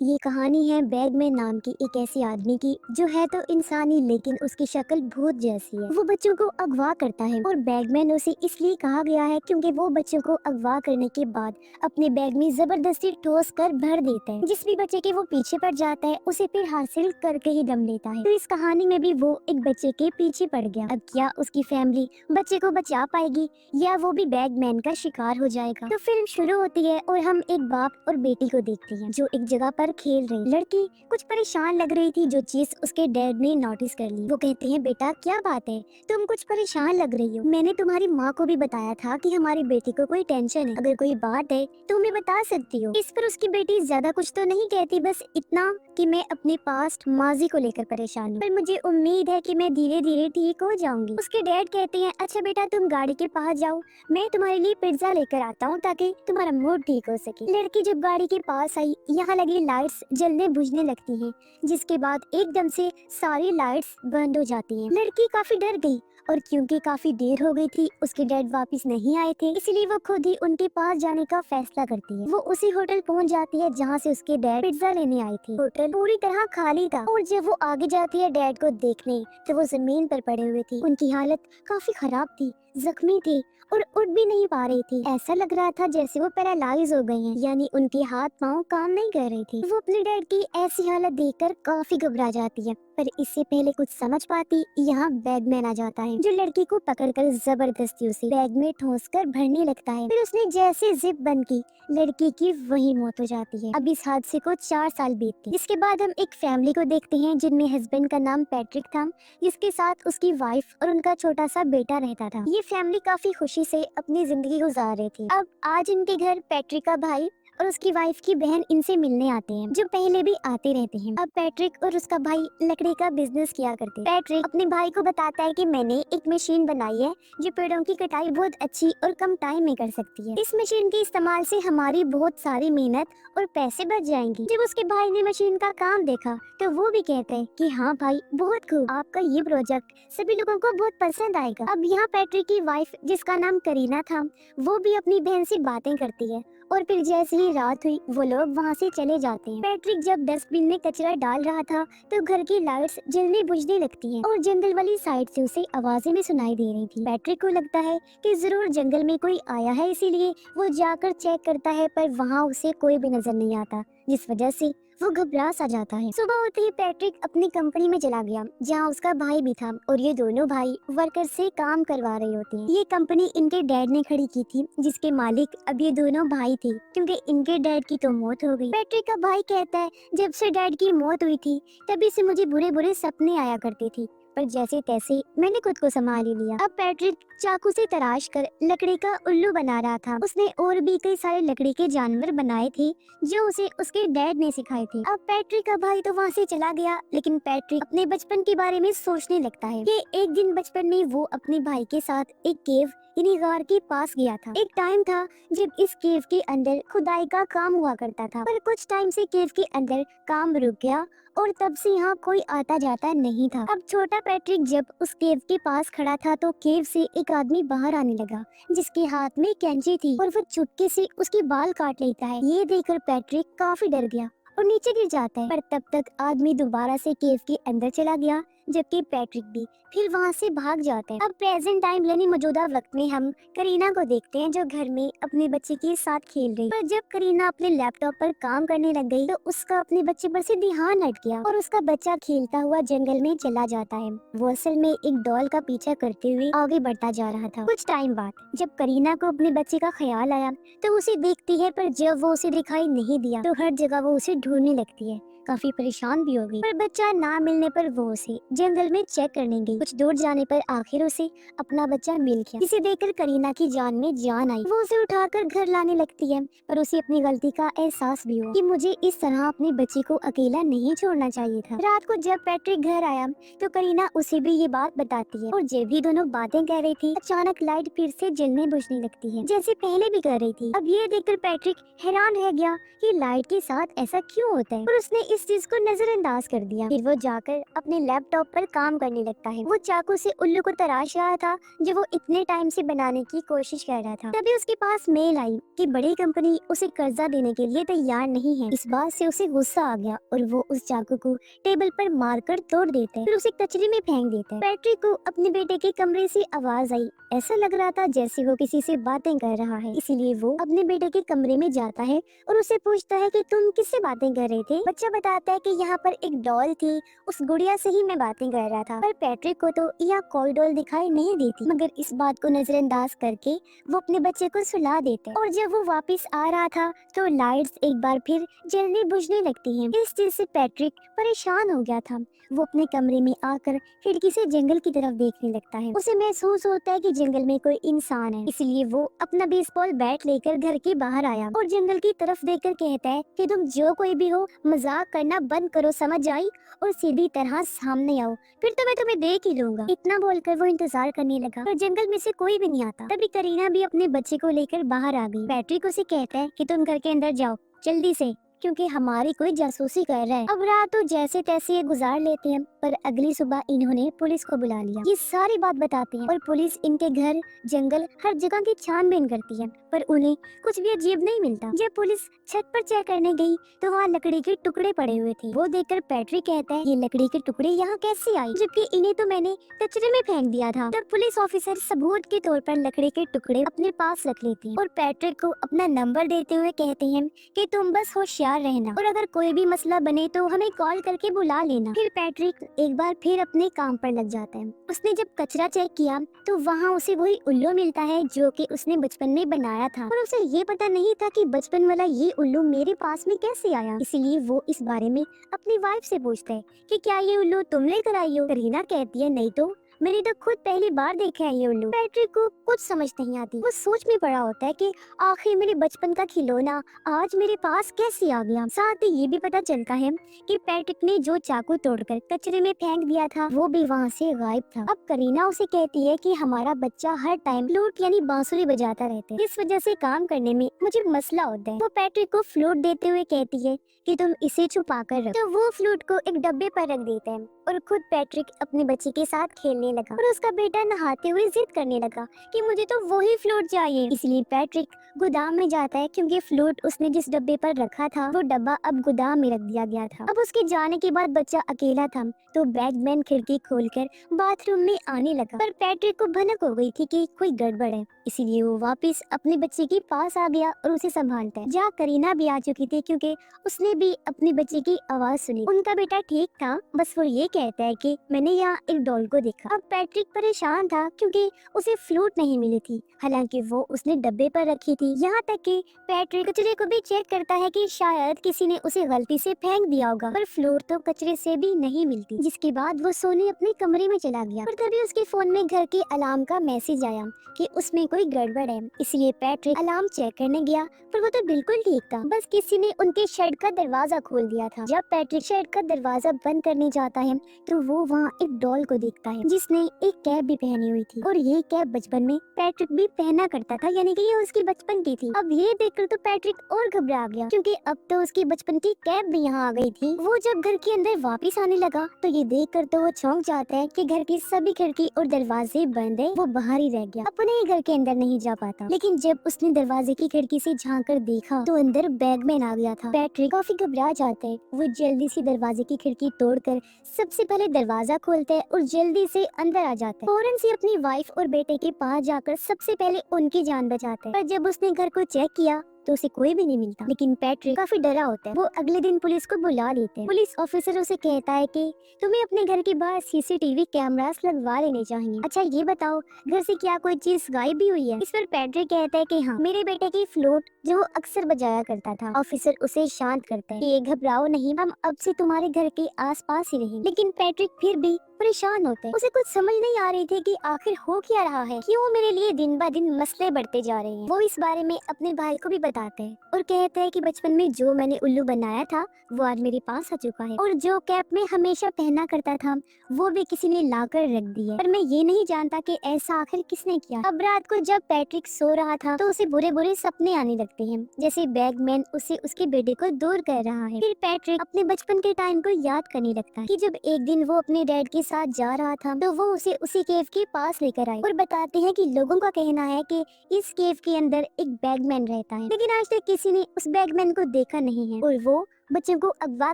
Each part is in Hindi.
ये कहानी है बैगमैन नाम की एक ऐसे आदमी की जो है तो इंसानी लेकिन उसकी शक्ल भूत जैसी है। वो बच्चों को अगवा करता है और बैगमैन उसे इसलिए कहा गया है क्योंकि वो बच्चों को अगवा करने के बाद अपने बैग में जबरदस्ती ठोस कर भर देता है। जिस भी बच्चे के वो पीछे पड़ जाता है उसे फिर हासिल करके ही दम लेता है। तो इस कहानी में भी वो एक बच्चे के पीछे पड़ गया। अब क्या उसकी फैमिली बच्चे को बचा पाएगी या वो भी बैगमैन का शिकार हो जाएगा। तो फिल्म शुरू होती है और हम एक बाप और बेटी को देखते हैं जो एक जगह पर खेल रही। लड़की कुछ परेशान लग रही थी जो चीज उसके डैड ने नोटिस कर ली। वो कहते हैं बेटा क्या बात है, तुम कुछ परेशान लग रही हो। मैंने तुम्हारी माँ को भी बताया था कि हमारी बेटी को कोई टेंशन है, अगर कोई बात है तो हमें बता सकती हो। इस पर उसकी बेटी ज्यादा कुछ तो नहीं कहती, बस इतना कि मैं अपने पास्ट माजी को लेकर परेशान हूँ, पर मुझे उम्मीद है कि मैं धीरे धीरे ठीक हो जाऊंगी। उसके डैड कहते हैं अच्छा बेटा तुम गाड़ी के पास जाओ, मैं तुम्हारे लिए पिज्जा लेकर आता हूँ ताकि तुम्हारा मूड ठीक हो सके। लड़की जब गाड़ी के पास आई यहाँ लगी लाइट्स जलने बुझने लगती हैं, जिसके बाद एकदम से सारी लाइट्स बंद हो जाती हैं। लड़की काफी डर गई और क्योंकि काफी देर हो गई थी उसके डैड वापस नहीं आए थे, इसलिए वो खुद ही उनके पास जाने का फैसला करती है। वो उसी होटल पहुंच जाती है जहाँ से उसके डैड पिज्जा लेने आए थे। होटल पूरी तरह खाली था और जब वो आगे जाती है डैड को देखने तो वो जमीन पर पड़े हुए थे। उनकी हालत काफी खराब थी, जख्मी थे और उठ भी नहीं पा रही थी। ऐसा लग रहा था जैसे वो पैरालाइज हो गए हैं, यानी उनके हाथ पांव काम नहीं कर रहे थे। वो अपने डैड की ऐसी हालत देखकर काफी घबरा जाती है, पर इससे पहले कुछ समझ पाती यहाँ बैगमैन आ जाता है जो लड़की को पकड़कर जबरदस्ती उसे बैग में ठोस कर भरने लगता है। फिर उसने जैसे जिप बंद की लड़की की वही मौत हो जाती है। अब इस हादसे को 4 साल बीतते। इसके बाद हम एक फैमिली को देखते हैं जिनमें हस्बैंड का नाम पैट्रिक था, जिसके साथ उसकी वाइफ और उनका छोटा सा बेटा रहता था। ये फैमिली काफी खुशी से अपनी जिंदगी गुजार रही थी। अब आज इनके घर पैट्रिक का भाई और उसकी वाइफ की बहन इनसे मिलने आते हैं, जो पहले भी आते रहते हैं। अब पैट्रिक और उसका भाई लकड़ी का बिजनेस किया करते। पैट्रिक अपने भाई को बताता है कि मैंने एक मशीन बनाई है जो पेड़ों की कटाई बहुत अच्छी और कम टाइम में कर सकती है। इस मशीन के इस्तेमाल से हमारी बहुत सारी मेहनत और पैसे बच जाएंगे। जब उसके भाई ने मशीन का काम देखा तो वो भी कहते हैं कि हाँ भाई बहुत खूब, आपका ये प्रोजेक्ट सभी लोगों को बहुत पसंद आएगा। अब यहाँ पैट्रिक की वाइफ जिसका नाम करीना था वो भी अपनी बहन से बातें करती है और फिर जैसे ही रात हुई वो लोग वहाँ से चले जाते हैं। पैट्रिक जब डस्टबिन में कचरा डाल रहा था तो घर की लाइट्स जलने बुझने लगती हैं और जंगल वाली साइड से उसे आवाजें भी सुनाई दे रही थी। पैट्रिक को लगता है कि जरूर जंगल में कोई आया है, इसीलिए वो जाकर चेक करता है, पर वहाँ उसे कोई भी नजर नहीं आता, जिस वजह से वो घबरा सा जाता है। सुबह होते ही पैट्रिक अपनी कंपनी में चला गया जहाँ उसका भाई भी था और ये दोनों भाई वर्कर से काम करवा रहे होते हैं। ये कंपनी इनके डैड ने खड़ी की थी, जिसके मालिक अब ये दोनों भाई थे क्योंकि इनके डैड की तो मौत हो गई। पैट्रिक का भाई कहता है जब से डैड की मौत हुई थी तभी से मुझे बुरे बुरे सपने आया करते थे, पर जैसे तैसे मैंने खुद को संभाल ही लिया। अब पैट्रिक चाकू से तराश कर लकड़ी का उल्लू बना रहा था। उसने और भी कई सारे लकड़ी के जानवर बनाए थे जो उसे उसके डैड ने सिखाए थे। अब पैट्रिक का भाई तो वहाँ से चला गया, लेकिन पैट्रिक अपने बचपन के बारे में सोचने लगता है कि एक दिन बचपन में वो अपने भाई के साथ एक केव यानी गार के पास गया था। एक टाइम था जब इस केव के अंदर खुदाई का काम हुआ करता था, पर कुछ टाइम से केव के अंदर काम रुक गया और तब से यहाँ कोई आता जाता नहीं था। अब छोटा पैट्रिक जब उस केव के पास खड़ा था तो केव से एक आदमी बाहर आने लगा जिसके हाथ में कैंची थी और वो चुपके से उसके बाल काट लेता है। ये देखकर पैट्रिक काफी डर गया और नीचे गिर जाता है, पर तब तक आदमी दोबारा से केव के अंदर चला गया, जबकि पैट्रिक भी फिर वहाँ से भाग जाता है। अब प्रेजेंट टाइम यानी मौजूदा वक्त में हम करीना को देखते हैं जो घर में अपने बच्चे के साथ खेल रही। पर जब करीना अपने लैपटॉप पर काम करने लग गई तो उसका अपने बच्चे पर से ध्यान हट गया और उसका बच्चा खेलता हुआ जंगल में चला जाता है। वो असल में एक डॉल का पीछा करते हुए आगे बढ़ता जा रहा था। कुछ टाइम बाद जब करीना को अपने बच्चे का ख्याल आया तो उसे देखती है, पर जब वो उसे दिखाई नहीं दिया तो हर जगह वो उसे ढूंढने लगती है। काफी परेशान भी हो गई, पर बच्चा ना मिलने पर वो उसे जंगल में चेक करने गई। कुछ दूर जाने पर आखिर उसे अपना बच्चा मिल गया। इसे देखकर करीना की जान में जान आई। वो उसे उठाकर घर लाने लगती है, पर उसे अपनी गलती का एहसास भी हुआ कि मुझे इस तरह अपने बच्चे को अकेला नहीं छोड़ना चाहिए था। रात को जब पैट्रिक घर आया तो करीना उसे भी ये बात बताती है और जब भी दोनों बातें कर रही थी अचानक लाइट फिर से जलने बुझने लगती है जैसे पहले भी कर रही थी। अब ये देखकर पैट्रिक हैरान रह गया कि लाइट के साथ ऐसा क्यों होता है, और उसने इस चीज को नजरअंदाज कर दिया। फिर वो जाकर अपने लैपटॉप पर काम करने लगता है। वो चाकू से उल्लू को तराश रहा था जो वो इतने टाइम से बनाने की कोशिश कर रहा था। तभी उसके पास मेल आई कि बड़ी कंपनी उसे कर्जा देने के लिए तैयार नहीं है। इस बात से उसे गुस्सा आ गया और वो उस चाकू को टेबल पर मारकर तोड़ देते हैं, फिर उसे कचरे में फेंक देते हैं। पैट्रिक को अपने बेटे के कमरे से आवाज आई। ऐसा लग रहा था जैसे वो किसी से बातें कर रहा है, इसीलिए वो अपने बेटे के कमरे में जाता है और उसे पूछता है कि तुम किससे बातें कर रहे थे। बच्चा बताता है कि यहाँ पर एक डॉल थी, उस गुड़िया से ही मैं बातें कर रहा था। पर पैट्रिक को तो यह कोई डॉल दिखाई नहीं देती, मगर इस बात को नजरअंदाज करके वो अपने बच्चे को सुला देते हैं। और जब वो वापस आ रहा था तो लाइट्स एक बार फिर जलने बुझने लगती हैं। इस चीज से पैट्रिक परेशान हो गया था। वो अपने कमरे में आकर खिड़की से जंगल की तरफ देखने लगता है। उसे महसूस होता है कि जंगल में कोई इंसान है, इसलिए वो अपना बेसबॉल बैट लेकर घर के बाहर आया और जंगल की तरफ देखकर कहता है कि तुम जो कोई भी हो, मजाक करना बंद करो, समझ आई, और सीधी तरह सामने आओ, फिर तो मैं तुम्हें देख ही लूंगा। इतना बोलकर वो इंतजार करने लगा पर जंगल में से कोई भी नहीं आता। तभी करीना भी अपने बच्चे को लेकर बाहर आ गई। पैट्रिक उसे कहता है कि तुम घर के अंदर जाओ जल्दी से, क्योंकि हमारी कोई जासूसी कर रहा है। अब रात तो जैसे तैसे ये गुजार लेते हैं, पर अगली सुबह इन्होंने पुलिस को बुला लिया। ये सारी बात बताते हैं और पुलिस इनके घर, जंगल, हर जगह की छानबीन करती है, पर उन्हें कुछ भी अजीब नहीं मिलता। जब पुलिस छत पर चेक करने गई तो वहाँ लकड़ी के टुकड़े पड़े हुए थे। वो देखकर पैट्रिक कहता है, ये लकड़ी के टुकड़े यहाँ कैसे आए, जबकि इन्हें तो मैंने कचरे में फेंक दिया था। तब पुलिस ऑफिसर सबूत के तौर पर लकड़ी के टुकड़े अपने पास रख लेते हैं और पैट्रिक को अपना नंबर देते हुए कहते हैं कि तुम बस होशियार रहना और अगर कोई भी मसला बने तो हमें कॉल करके बुला लेना। फिर पैट्रिक एक बार फिर अपने काम पर लग जाता है। उसने जब कचरा चेक किया तो वहाँ उसे वही उल्लू मिलता है जो कि उसने बचपन में बनाया था, और उसे ये पता नहीं था कि बचपन वाला ये उल्लू मेरे पास में कैसे आया। इसीलिए वो इस बारे में अपनी वाइफ से पूछता है कि क्या ये उल्लू तुम लेकर आई हो। करीना कहती है, नहीं तो मैंने तो खुद पहली बार देखा है ये उल्लू। पैट्रिक को कुछ समझ नहीं आती। वो सोच में पड़ा होता है कि आखिर मेरे बचपन का खिलौना आज मेरे पास कैसे आ गया। साथ ही ये भी पता चलता है कि पैट्रिक ने जो चाकू तोड़कर कचरे में फेंक दिया था वो भी वहाँ से गायब था। अब करीना उसे कहती है कि हमारा बच्चा हर टाइम फ्लूट यानी बांसुरी बजाता रहता है, इस वजह से काम करने में मुझे मसला होता है। वो पैट्रिक को फ्लूट देते हुए कहती है कि तुम इसे छुपा कर रखो। तो वो फ्लूट को एक डब्बे पर रख देता है और खुद पैट्रिक अपने बच्चे के साथ खेलने लगा। और उसका बेटा नहाते हुए जिद करने लगा कि मुझे तो वही फ्लूट चाहिए। इसलिए पैट्रिक गोदाम में जाता है, क्योंकि फ्लूट उसने जिस डब्बे पर रखा था वो डब्बा अब गोदाम में रख दिया गया था। अब उसके जाने के बाद बच्चा अकेला था तो बैगमैन खिड़की खोलकर बाथरूम में आने लगा, पर पैट्रिक को भनक हो गई थी कि कोई गड़बड़ है, इसीलिए वो वापस अपने बच्चे के पास आ गया और उसे संभालता है। जहाँ करीना भी आ चुकी थी क्योंकि उसने भी अपने बच्चे की आवाज सुनी। उनका बेटा ठीक था, बस वो ये कहता है कि मैंने यहाँ एक डॉल को देखा। अब पैट्रिक परेशान था क्योंकि उसे फ्लूट नहीं मिली थी, हालांकि वो उसने डब्बे पर रखी थी। यहाँ तक कि पैट्रिक कचरे को भी चेक करता है कि शायद किसी ने उसे गलती से फेंक दिया होगा, पर फ्लूट तो कचरे से भी नहीं मिलती। जिसके बाद वो सोने अपने कमरे में चला गया। पर तभी उसके फोन में घर के अलार्म का मैसेज आया कि उसमें कोई गड़बड़ है, इसलिए पैट्रिक अलार्म चेक करने गया, पर वो तो बिल्कुल ठीक था, बस किसी ने उनके शेड का दरवाजा खोल दिया था। जब पैट्रिक शेड का दरवाजा बंद करने जाता है तो वो वहाँ एक डॉल को देखता है जिसने एक कैप भी पहनी हुई थी, और ये कैप बचपन में पैट्रिक भी पहना करता था, यानी कि ये उसकी बचपन की थी। अब ये देखकर तो पैट्रिक और घबरा गया क्योंकि अब तो उसकी बचपन की कैप भी यहाँ आ गई थी। वो जब घर के अंदर वापस आने लगा तो ये देखकर तो वो चौंक जाता है कि घर की सभी खिड़की और दरवाजे बंद है। वो बाहर ही रह गया, अपने ही घर के अंदर नहीं जा पाता। लेकिन जब उसने दरवाजे की खिड़की से झांक कर देखा तो अंदर बैगमैन आ गया था। पैट्रिक काफी घबरा जाता है। वो जल्दी से दरवाजे की खिड़की तोड़कर सबसे पहले दरवाजा खोलता है और जल्दी से अंदर आ जाता है। फौरन से अपनी वाइफ और बेटे के पास जाकर सबसे पहले उनकी जान बचाता है। पर जब उसने घर को चेक किया तो उसे कोई भी नहीं मिलता। लेकिन पैट्रिक काफी डरा होता है। वो अगले दिन पुलिस को बुला लेते हैं। पुलिस ऑफिसर उसे कहता है कि तुम्हें अपने घर के बाहर सीसीटीवी कैमरास लगवा लेने चाहिए। अच्छा ये बताओ, घर से क्या कोई चीज गायब भी हुई है? इस पर पैट्रिक कहता है कि हाँ, मेरे बेटे की फ्लूट जो अक्सर बजाया करता था। ऑफिसर उसे शांत करता है कि घबराओ नहीं, हम अब से तुम्हारे घर के आस पास ही रहेंगे। लेकिन पैट्रिक फिर भी परेशान होते हैं। उसे कुछ समझ नहीं आ रही थी कि आखिर हो क्या रहा है, क्यों मेरे लिए दिन ब दिन मसले बढ़ते जा रहे हैं। वो इस बारे में अपने भाई को भी बताते हैं और कहते हैं कि बचपन में जो मैंने उल्लू बनाया था वो आज मेरे पास आ चुका है, और जो कैप में हमेशा पहना करता था वो भी किसी ने लाकर रख दी है, पर मैं ये नहीं जानता कि ऐसा आखिर किसने किया। अब रात को जब पैट्रिक सो रहा था तो उसे बुरे बुरे सपने आने लगते हैं, जैसे बैगमैन उसे उसके बेटे को दूर कर रहा है। फिर पैट्रिक अपने बचपन के टाइम को याद करने लगता है कि जब एक दिन वो अपने डैड के साथ जा रहा था तो वो उसे उसी केव के पास लेकर आए और बताते हैं कि लोगों का कहना है कि इस केव के अंदर एक बैगमैन रहता है, लेकिन आज तक किसी ने उस बैगमैन को देखा नहीं है और वो बच्चों को अगवा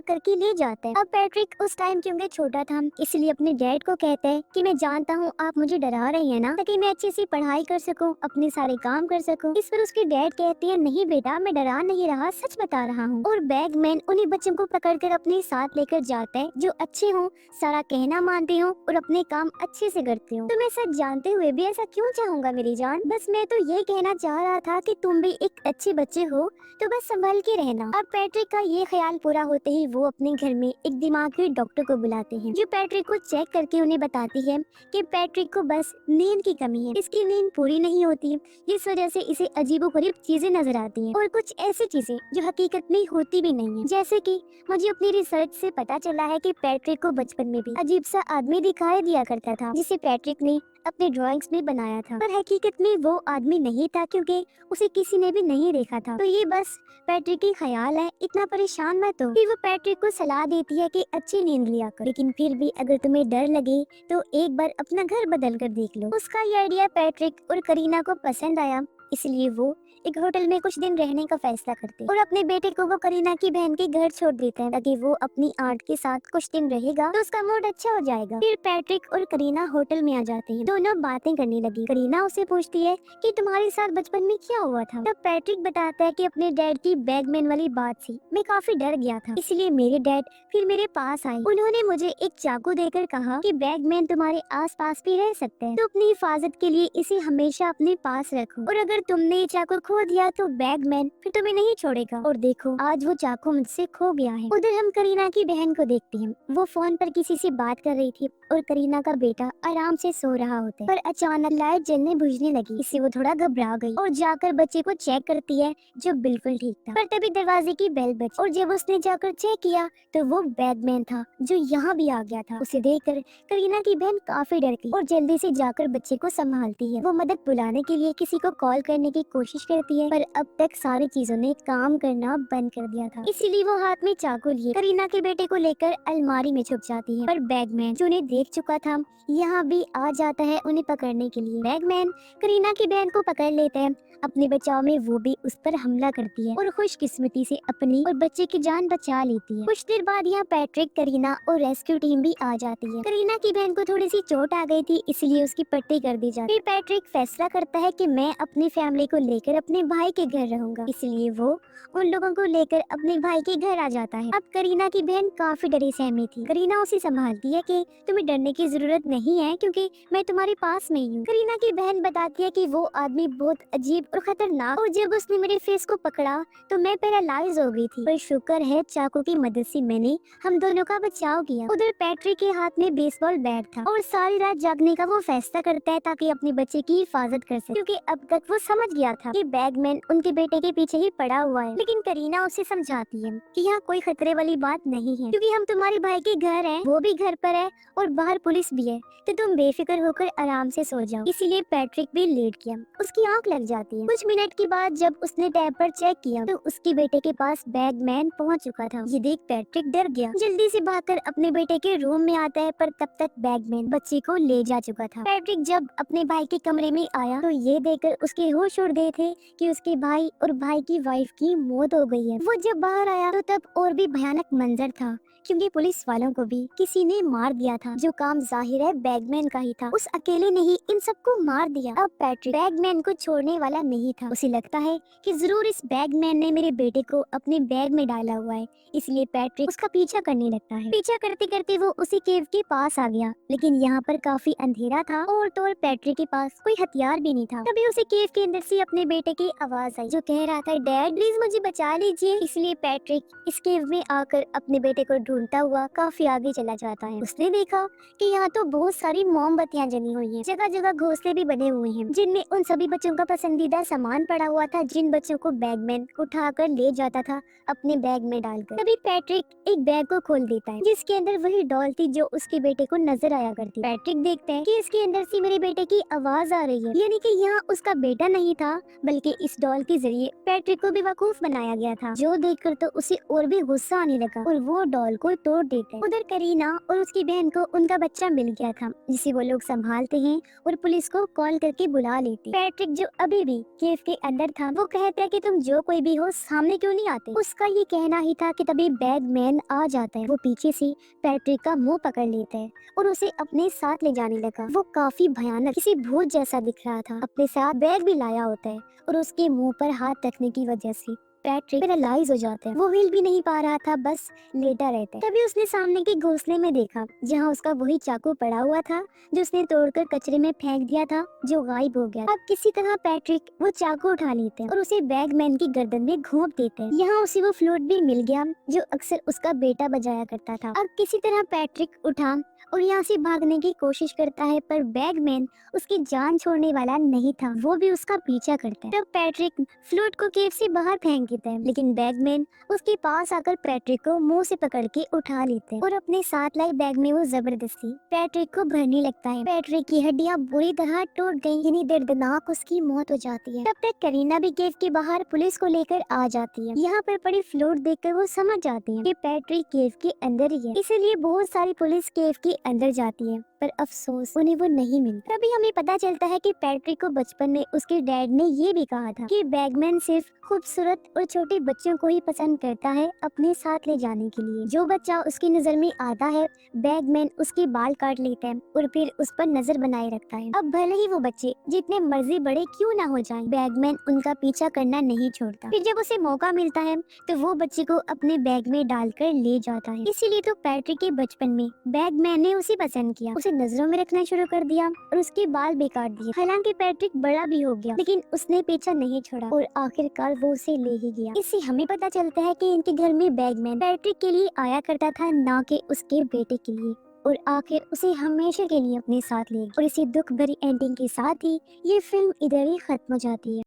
करके ले जाता है। अब पैट्रिक उस टाइम क्योंकि छोटा था इसलिए अपने डैड को कहता है कि मैं जानता हूँ आप मुझे डरा रही हैं ना, ताकि मैं अच्छे से पढ़ाई कर सकूँ, अपने सारे काम कर सकूँ। इस पर उसके डैड कहते हैं नहीं बेटा, मैं डरा नहीं रहा, सच बता रहा हूँ। और बैगमैन उन्हीं बच्चों को पकड़कर अपने साथ लेकर जाता है जो अच्छे हों, सारा कहना मानते हो और अपने काम अच्छे से करते हो। तो मैं सच जानते हुए भी ऐसा क्यों चाहूंगा मेरी जान? बस मैं तो ये कहना चाह रहा था कि तुम भी एक अच्छे बच्चे हो तो बस संभल के रहना। अब पैट्रिक का ये ख्याल पूरा होते ही वो अपने घर में एक दिमागी डॉक्टर को बुलाते हैं जो पैट्रिक को चेक करके उन्हें बताती है कि पैट्रिक को बस नींद की कमी है, इसकी नींद पूरी नहीं होती जिस वजह से इसे अजीबोगरीब चीजें नजर आती हैं और कुछ ऐसी चीजें जो हकीकत में होती भी नहीं है। जैसे कि मुझे अपनी रिसर्च से पता चला है कि पैट्रिक को बचपन में भी अजीब सा आदमी दिखाई दिया करता था जिसे पैट्रिक ने अपने ड्राइंग्स में बनाया था, पर हकीकत में वो आदमी नहीं था क्योंकि उसे किसी ने भी नहीं देखा था। तो ये बस पैट्रिक की ख्याल है, इतना परेशान मत हो। फिर वो पैट्रिक को सलाह देती है कि अच्छी नींद लिया कर, लेकिन फिर भी अगर तुम्हें डर लगे तो एक बार अपना घर बदल कर देख लो। उसका ये आइडिया पैट्रिक और करीना को पसंद आया, इसलिए वो एक होटल में कुछ दिन रहने का फैसला करते और अपने बेटे को वो करीना की बहन के घर छोड़ देते हैं ताकि वो अपनी आंट के साथ कुछ दिन रहेगा तो उसका मूड अच्छा हो जाएगा। फिर पैट्रिक और करीना होटल में आ जाते हैं, दोनों बातें करने लगी। करीना उसे पूछती है कि तुम्हारे साथ बचपन में क्या हुआ था। तब पैट्रिक बताता है कि अपने डैड की बैगमैन वाली बात से मैं काफी डर गया था, इसलिए मेरे डैड फिर मेरे पास आए। उन्होंने मुझे एक चाकू देकर कहा कि बैगमैन तुम्हारे आस पास भी रह सकते हैं, तो अपनी हिफाजत के लिए इसे हमेशा अपने पास रखो, और अगर तुमने ये चाकू खो दिया तो बैगमैन फिर तुम्हें नहीं छोड़ेगा। और देखो आज वो चाकू मुझसे खो गया है। उधर हम करीना की बहन को देखते हैं, वो फोन पर किसी से बात कर रही थी और करीना का बेटा आराम से सो रहा होता है, पर अचानक लाइट जलने बुझने लगी, इससे वो थोड़ा घबरा गई और जाकर बच्चे को चेक करती है जो बिल्कुल ठीक था। पर तभी दरवाजे की बेल बजी और जब उसने जाकर चेक किया तो वो बैगमैन था जो यहाँ भी आ गया था। उसे देखकर करीना की बहन काफी डर गई और जल्दी से जाकर बच्चे को संभालती है। वो मदद बुलाने के लिए किसी को कॉल करने की कोशिश करती है, पर अब तक सारी चीजों ने काम करना बंद कर दिया था, इसीलिए वो हाथ में चाकू लिए करीना के बेटे को लेकर अलमारी में छुप जाती है। पर बैगमैन जो उन्हें देख चुका था यहाँ भी आ जाता है उन्हें पकड़ने के लिए। बैगमैन करीना की बहन को पकड़ लेता है, अपने बचाव में वो भी उस पर हमला करती है और खुशकिस्मती से अपनी और बच्चे की जान बचा लेती है। कुछ देर बाद यहाँ पैट्रिक, करीना और रेस्क्यू टीम भी आ जाती है। करीना की बहन को थोड़ी सी चोट आ गई थी इसलिए उसकी पट्टी कर दी जाती है। फिर पैट्रिक फैसला करता है कि मैं अपनी फैमिली को लेकर अपने भाई के घर रहूंगा, इसलिए वो उन लोगों को लेकर अपने भाई के घर आ जाता है। अब करीना की बहन काफी डरी सहमी थी। करीना उसे संभालती है कि तुम्हें डरने की जरूरत नहीं है क्योंकि मैं तुम्हारे पास में ही हूँ। करीना की बहन बताती है कि वो आदमी बहुत अजीब और खतरनाक, और जब उसने मेरे फेस को पकड़ा तो मैं पैरालाइज हो गई थी, पर शुक्र है चाकू की मदद से मैंने हम दोनों का बचाव किया। उधर पैट्रिक के हाथ में बेसबॉल बैट था और सारी रात जागने का वो फैसला करता है ताकि अपने बच्चे की हिफाजत कर सके, क्योंकि अब तक वो समझ गया था कि बैगमैन उनके बेटे के पीछे ही पड़ा हुआ है। लेकिन करीना उसे समझाती है कि यहाँ कोई खतरे वाली बात नहीं है क्योंकि हम तुम्हारे भाई के घर हैं, वो भी घर पर है और बाहर पुलिस भी है, तो तुम बेफिक्र होकर आराम से सो जाओ। इसीलिए पैट्रिक भी लेट गया, उसकी आंख लग जाती है। कुछ मिनट के बाद जब उसने टैब पर चेक किया तो उसके बेटे के पास बैगमैन पहुंच चुका था। ये देख पैट्रिक डर गया, जल्दी से भागकर अपने बेटे के रूम में आता है, पर तब तक बैगमैन बच्चे को ले जा चुका था। पैट्रिक जब अपने भाई के कमरे में आया तो ये देखकर उसके होश उड़ गए थे कि उसके भाई और भाई की वाइफ की मौत हो गई है। वो जब बाहर आया तो तब और भी भयानक मंजर था क्योंकि पुलिस वालों को भी किसी ने मार दिया था, जो काम जाहिर है बैगमैन का ही था। उस अकेले ने ही इन सबको मार दिया। अब पैट्रिक बैगमैन को छोड़ने वाला नहीं था, उसे लगता है कि जरूर इस बैगमैन ने मेरे बेटे को अपने बैग में डाला हुआ है, इसलिए पैट्रिक उसका पीछा करने लगता है। पीछा करते करते वो उसी केव के पास आ गया, लेकिन यहाँ पर काफी अंधेरा था और तो पैट्रिक के पास कोई हथियार भी नहीं था। तभी उसे केव के अंदर से अपने बेटे बेटे की आवाज आई जो कह रहा था, डैड प्लीज मुझे बचा लीजिए। इसलिए पैट्रिक इस केव में आकर अपने बेटे को ढूंढता हुआ काफी आगे चला जाता है। उसने देखा कि यहाँ तो बहुत सारी मोमबत्तियां जली हुई हैं। जगह जगह घोंसले भी बने हुए हैं जिनमें उन सभी बच्चों का पसंदीदा सामान पड़ा हुआ था, जिन बच्चों को बैगमैन उठाकर ले जाता था अपने बैग में डालकर। तभी पैट्रिक एक बैग को खोल देता है जिसके अंदर वही डॉल थी जो उसके बेटे को नजर आया करती। पैट्रिक देखते हैं कि इसके अंदर से मेरे बेटे की आवाज आ रही है, यानी कि यहाँ उसका बेटा नहीं था बल्कि इस डॉल के जरिए पैट्रिक को बेवकूफ बनाया गया था। जो देखकर तो उसे और भी गुस्सा आने लगा और वो डॉल को तोड़ देते हैं। उधर करीना और उसकी बहन को उनका बच्चा मिल गया था जिसे वो लोग संभालते हैं और पुलिस को कॉल करके बुला लेते। पैट्रिक जो अभी भी केव के अंदर था वो कहता है कि तुम जो कोई भी हो सामने क्यों नहीं आते। उसका ये कहना ही था कि तभी बैगमैन आ जाता है। वो पीछे से पैट्रिक का मुंह पकड़ लेता है और उसे अपने साथ ले जाने लगा। वो काफी भयानक किसी भूत जैसा दिख रहा था। अपने साथ बैग भी लाया होता है और उसके मुंह पर हाथ रखने की वजह से पैट्रिक पैरालाइज हो जाता है। वो हिल भी नहीं पा रहा था, बस लेटा रहता है। तभी उसने सामने के घोंसले में देखा जहाँ उसका वही चाकू पड़ा हुआ था जो उसने तोड़कर कचरे में फेंक दिया था, जो गायब हो गया। अब किसी तरह पैट्रिक वो चाकू उठा लेते हैं और उसे बैगमैन की गर्दन में घोंप देते हैं। यहाँ उसे वो फ्लूट भी मिल गया जो अक्सर उसका बेटा बजाया करता था। अब किसी तरह पैट्रिक उठा और यहाँ से भागने की कोशिश करता है, पर बैगमैन उसकी जान छोड़ने वाला नहीं था। वो भी उसका पीछा करता है। तब पैट्रिक फ्लूट को केव से बाहर फेंक देता है, लेकिन बैगमैन उसके पास आकर पैट्रिक को मुंह से पकड़ के उठा लेते हैं और अपने साथ लाई बैग में वो जबरदस्ती पैट्रिक को भरने लगता है। पैट्रिक की हड्डियां बुरी तरह टूट गई, यानी दर्दनाक उसकी मौत हो जाती है। तब तक करीना भी केव के बाहर पुलिस को लेकर आ जाती है। यहाँ पर पड़ी फ्लूट देखकर वो समझ जाती है कि पैट्रिक केव के अंदर ही है, इसलिए बहुत सारी पुलिस केव के अंदर जाती है, पर अफसोस उन्हें वो नहीं मिलता। तभी हमें पता चलता है कि पैट्रिक को बचपन में उसके डैड ने ये भी कहा था कि बैगमैन सिर्फ खूबसूरत और छोटे बच्चों को ही पसंद करता है अपने साथ ले जाने के लिए। जो बच्चा उसकी नजर में आता है बैगमैन उसके बाल काट लेता है और फिर उस पर नजर बनाए रखता है। अब भले ही वो बच्चे जितने मर्जी बड़े क्यों ना हो जाएं, बैगमैन उनका पीछा करना नहीं छोड़ता। फिर जब उसे मौका मिलता है तो वो बच्चे को अपने बैग में डालकर ले जाता है। इसीलिए तो पैट्रिक के बचपन में बैगमैन ने उसे पसंद किया, उसे नजरों में रखना शुरू कर दिया और उसके बाल भी काट दिए। हालांकि पैट्रिक बड़ा भी हो गया, लेकिन उसने पीछा नहीं छोड़ा और आखिरकार वो उसे ले ही गया। इससे हमें पता चलता है कि इनके घर में बैगमैन पैट्रिक के लिए आया करता था, ना कि उसके बेटे के लिए, और आखिर उसे हमेशा के लिए अपने साथ ले गया। और इसी दुख भरी एंडिंग के साथ ही ये फिल्म इधर ही खत्म हो जाती है।